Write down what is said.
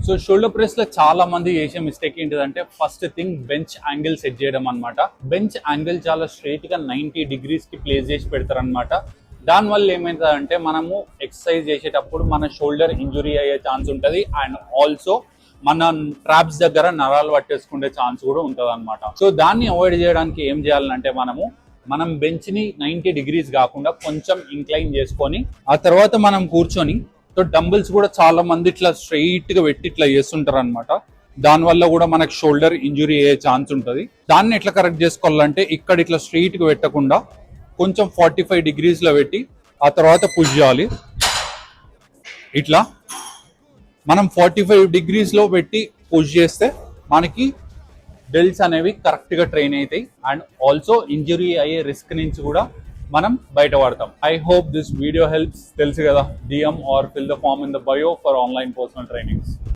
So shoulder press లో చాలా మంది చేసే మిస్టేక్ ఏంటిదంటే first thing bench angle set చేయడం అనమాట. బెంచ్ యాంగిల్ చాలా స్ట్రైట్ గా 90 degrees కి ప్లేస్ చేసి పెడతారు అనమాట. దానివల్ల ఏమైతుందంటే మనము ఎక్సర్సైజ్ చేసేటప్పుడు మన షోల్డర్ ఇంజురీ అయ్యే ఛాన్స్ ఉంటుంది అండ్ ఆల్సో మన ట్రాప్స్ దగ్గర నరాలు పట్టేసుకునే ఛాన్స్ కూడా ఉంటుంది అనమాట. సో దాన్ని అవాయిడ్ చేయడానికి ఏం చేయాలంటే మనం బెంచ్ ని 90 degrees కాకుండా కొంచెం ఇంక్లైన్ చేసుకొని ఆ తర్వాత మనం కూర్చొని సో డంబుల్స్ కూడా చాలా మంది ఇట్లా స్ట్రైట్ గా పెట్టి ఇట్లా చేస్తుంటారు అనమాట. దానివల్ల కూడా మనకు షోల్డర్ ఇంజురీ అయ్యే ఛాన్స్ ఉంటుంది. దాన్ని ఎట్లా కరెక్ట్ చేసుకోవాలంటే ఇక్కడ ఇట్లా స్ట్రైట్ గా పెట్టకుండా కొంచెం 45 degrees లో పెట్టి ఆ తర్వాత పుష్ చేయాలి. ఇట్లా మనం 45 degrees లో పెట్టి పుష్ చేస్తే మనకి డెల్ట్స్ అనేవి కరెక్ట్ గా ట్రైన్ అవుతాయి అండ్ ఆల్సో ఇంజురీ అయ్యే రిస్క్ నుంచి కూడా మనం బయటపడతాం. I hope this video helps. తెలుసు కదా, DM or fill the form in the bio for online personal trainings.